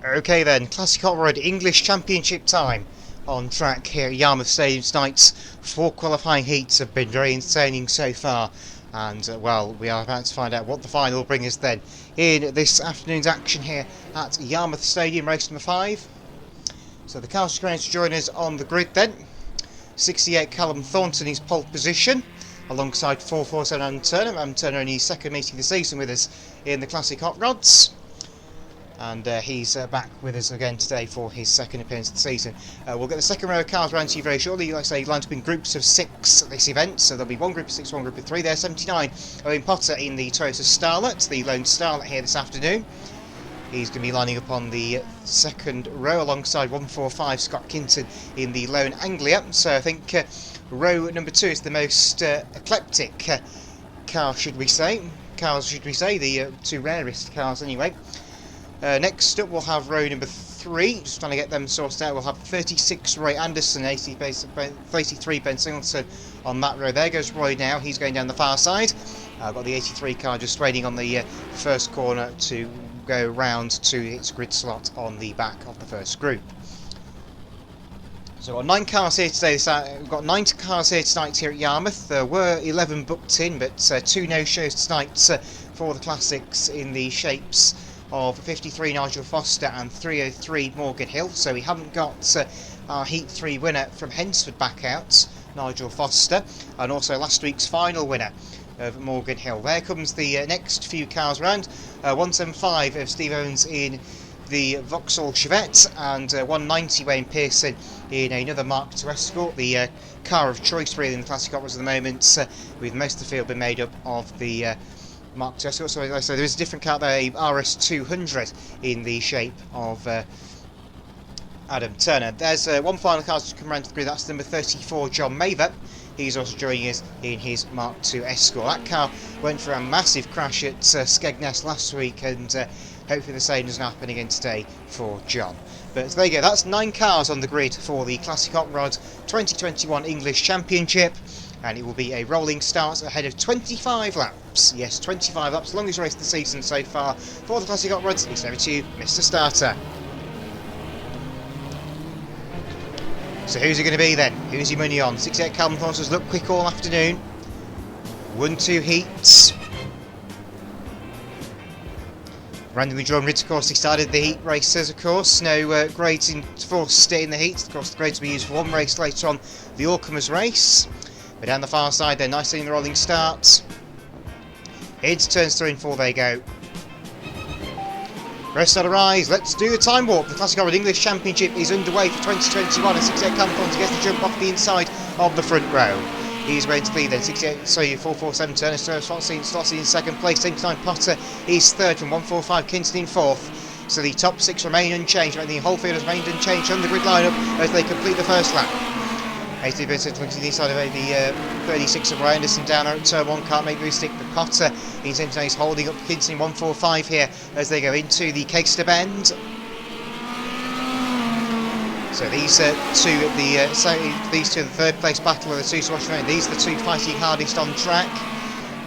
Okay then, Classic Hot Rod English Championship time on track here at Yarmouth Stadium tonight's 4 qualifying heats have been very entertaining so far, and well, we are about to find out what the final will bring us then in this afternoon's action here at Yarmouth Stadium, race number 5. So the cars are going to join us on the grid then. 68 Callum Thornton is pole position, alongside 447 Adam Turner. Adam Turner in his second meeting of the season with us in the Classic Hot Rods. And he's back with us again today for his second appearance of the season. We'll get the second row of cars round to you very shortly. Like I say, lined up in groups of 6 at this event, so there'll be one group of 6, one group of 3 there. 79, Owen Potter in the Toyota Starlet, the lone Starlet here this afternoon. He's going to be lining up on the second row alongside 145 Scott Kinton in the lone Anglia. So I think row number 2 is the most eclectic car, should we say. The 2 rarest cars anyway. Next up we'll have row number 3, just trying to get them sorted out. We'll have 36 Roy Anderson, 33 Ben Singleton on that row. There goes Roy now, he's going down the far side. I've got the 83 car just waiting on the first corner to go round to its grid slot on the back of the first group. So we've got 9 cars here today. We've got 9 cars here tonight here at Yarmouth. There were 11 booked in, but 2 no-shows tonight for the classics in the shapes of 53 Nigel Foster and 303 Morgan Hill. So we haven't got our Heat 3 winner from Hensford back out, Nigel Foster, and also last week's final winner of Morgan Hill. There comes the next few cars round. 175 of Steve Owens in the Vauxhall Chevette, and 190 Wayne Pearson in another Mark II Escort, the car of choice really in the Classic Hot Rods at the moment, with most of the field being made up of the Mark II Escort. So as I say, there is a different car there, a RS200 in the shape of Adam Turner. There's one final car to come around to the grid, that's number 34 John Mather. He's also joining us in his Mark II Escort. That car went for a massive crash at Skegness last week, and hopefully the same doesn't happen again today for John. But there you go, that's 9 cars on the grid for the Classic Hot Rod 2021 English Championship, and it will be a rolling start ahead of 25 laps. Yes, 25 laps, longest race of the season so far for the Classic Hot Rods. It's over to you, Mr. Starter. So who's it going to be then? Who's your money on? 68 Calvin Thornton's looked quick all afternoon. 1-2 heats. Randomly drawn grids, of course, he started the heat races, of course. No grades enforced to stay in the heat. Of course, the grades will be used for one race later on, the Allcomers race. But down the far side there, nicely in the rolling start. Into turns 3 and 4 they go. Rest on the rise, let's do the time warp. The Classic Hot Rod English Championship is underway for 2021, and 68 Cam Thornton gets the jump off the inside of the front row. He's going to lead then, 447 Turner slots in second place, 79 Potter is third from 145 Kinston in fourth. So the top 6 remain unchanged, and the whole field has remained unchanged on the grid lineup as they complete the first lap. 80 bits to the inside of the 36 of Roy Anderson down there at turn 1, can't make the stick, but Potter is holding up Kinston in 145 here as they go into the Caister Bend. So these two the third place battle of the 2 Swatch Road. These are the 2 fighting hardest on track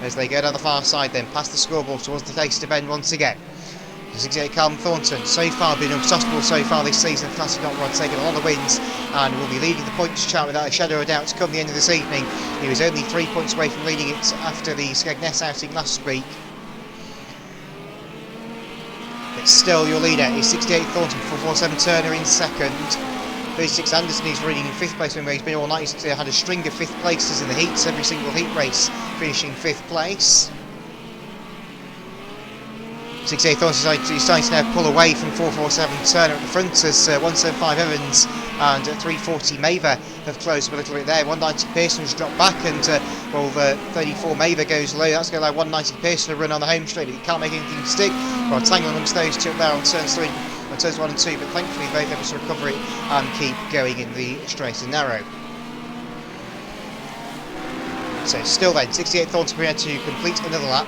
as they go down the far side then past the scoreboard towards the Caister Bend once again. 68 Calvin Thornton, so far been unstoppable so far this season. Classic Hot Rod taking a lot of wins and will be leading the points chart without a shadow of a doubt to come the end of this evening. He was only 3 points away from leading it after the Skegness outing last week. But still your leader is 68 Thornton, 447 Turner in second. 36 Anderson is running in 5th place when he's been all night. He's had a string of 5th places in the heats, every single heat race finishing 5th place. 68 Thornton is starting to now pull away from 447 Turner at the front as 175 Evans and 340 Mather have closed up a little bit there. 190 Pearson has dropped back, and 34 Mather goes low. That's going to allow 190 Pearson to run on the home straight, but he can't make anything stick. Well, tangle amongst those two up there on turns 3 and turns 1 and 2, but thankfully both able to recover it and keep going in the straight and narrow. So still then, 68 Thornton prepared to complete another lap.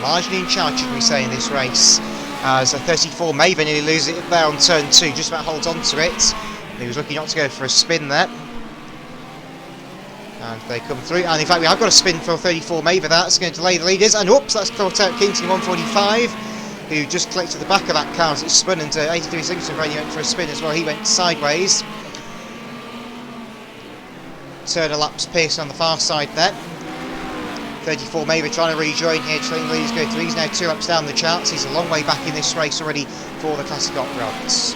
Marginally in charge, should we say, in this race, as 34 Mather nearly loses it there on turn 2, just about holds on to it. He was lucky not to go for a spin there. And they come through, and in fact we have got a spin for 34 Mather. That's going to delay the leaders, and oops, that's caught out Kingston 145. who just clicked at the back of that car as it spun, and 83 Singleton went for a spin as well. He went sideways. Turner laps Pearson on the far side there. 34 Maver trying to rejoin here. Trailing leaders go through. He's now 2 laps down the charts. He's a long way back in this race already for the Classic Hot Rods.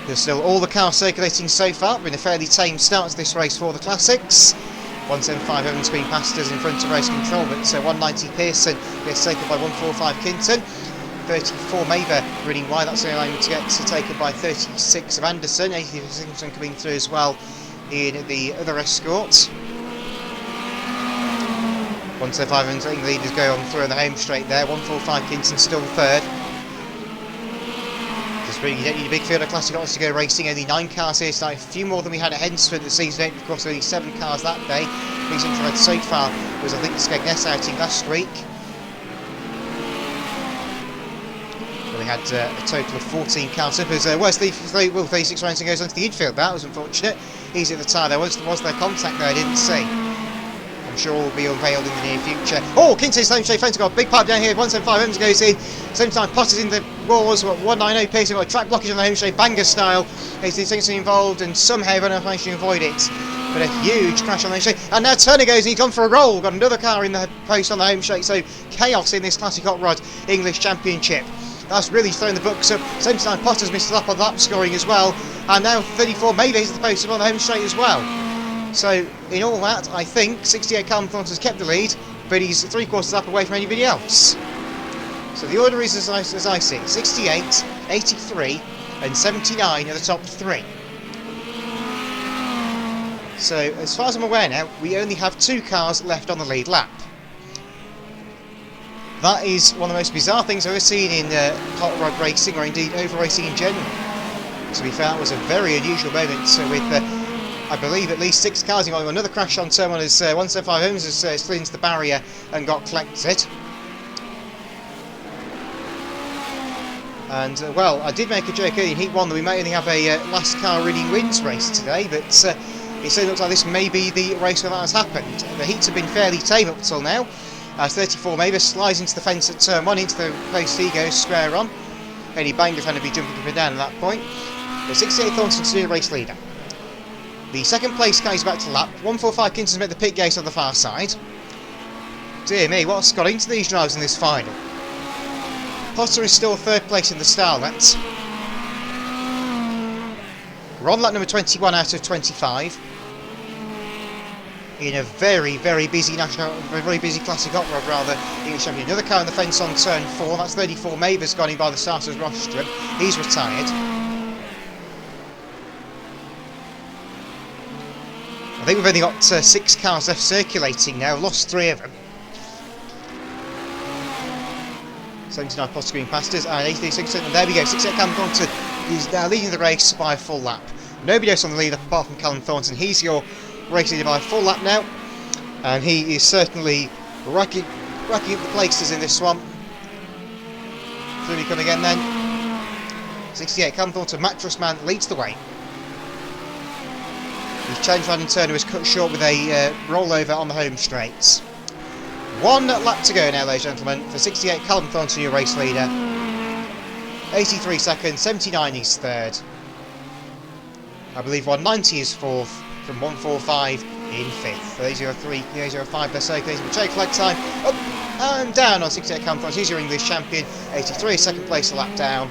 There's still all the cars circulating so far. Been a fairly tame start to this race for the Classics. 175 Evans being passed us in front of race control, but 190 Pearson gets taken by 145 Kinton. 34 Maver running wide. That's the alignment to get taken by 36 of Anderson. 80 of Singleton coming through as well in the other escort. 175 Evans letting the leaders go on through on the home straight there. 145 Kinton still third. You don't need a big field of Classic Hots to go racing. Only 9 cars here tonight, a few more than we had at Hensford the season 8. Of course, only 7 cars that day. Biggest intro so far was, I think, the Skegness outing last week. Well, we had a total of 14 cars. Will 36 racing goes onto the infield. That was unfortunate. He's at the tyre. There was there contact there I didn't see. I'm sure will be unveiled in the near future. Oh, Kinton's home straight fence got a big pipe down here. 175 Evans goes in. Same time, Potter's in the walls. 190 Pearson got a track blockage on the home straight, banger style. He's Singleton involved and somehow managed to avoid it. But a huge crash on the home straight. And now Turner goes and he's gone for a roll. Got another car in the post on the home straight. So chaos in this Classic Hot Rod English Championship. That's really thrown the books up. Same time, Potter's missed a lap on lap scoring as well. And now 34 Maver is the post on the home straight as well. So, in all that, I think 68 Callum Thornton's kept the lead, but he's 3/4 lap away from anybody else. So the order is as I see it: 68, 83 and 79 are the top 3. So, as far as I'm aware now, we only have 2 cars left on the lead lap. That is one of the most bizarre things I've ever seen in hot rod racing, or indeed over racing in general. To be fair, it was a very unusual moment with I believe at least 6 cars involved. Another crash on turn 1 as 175 Holmes has slid into the barrier and got collected. And well, I did make a joke earlier in Heat 1 that we might only have a last car really wins race today, but it certainly looks like this may be the race where that has happened. The heats have been fairly tame up till now. 34 Maver slides into the fence at turn 1, into the place he goes, square on. Only banged if to be jumping up and down at that point. But 68 Thornton's the race leader. The second place car is about to lap. 145 Kinton's met the pit gate on the far side. Dear me, what's got into these drivers in this final? Potter is still 3rd place in the Starlet. We're on lap number 21 out of 25. In a very, very busy Classic Hot Rod rather English Champion. Another car on the fence on turn 4. That's 34 Maver's gone in by the starter's rostrum. He's retired. I think we've only got 6 cars left circulating now. I've lost 3 of them. 79 Potter going past us, and 83 Singleton, and there we go. 68 Callum Thornton is now leading the race by a full lap. Nobody else on the lead apart from Callum Thornton. He's your race leader by a full lap now, and he is certainly racking up the places in this one. Through we come again then. 68 Callum Thornton, Mattress Man, leads the way. He's changed round and Turner was cut short with a rollover on the home straights. 1 lap to go now, ladies and gentlemen, for 68 Callum Thornton, your race leader. 83 seconds, 79 is 3rd. I believe 190 is 4th, from 145 in 5th. So these are 3, these are 5 they're circulating. Check flag time, up and down on 68 Callum Thornton. He's your English champion. 83 second place, a lap down.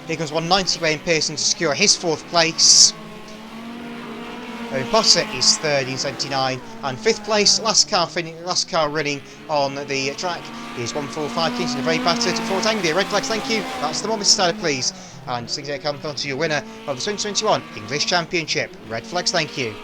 Here comes 190 Wayne Pearson to secure his 4th place. Potter is 3rd in 79, and 5th place, last car running on the track is 145 Kingston, a very battered Fort Anglia. Red flags, thank you. That's the one, Mr. Styler, please. And 68 Callum Thornton, your winner of the 2021 English Championship. Red flags, thank you.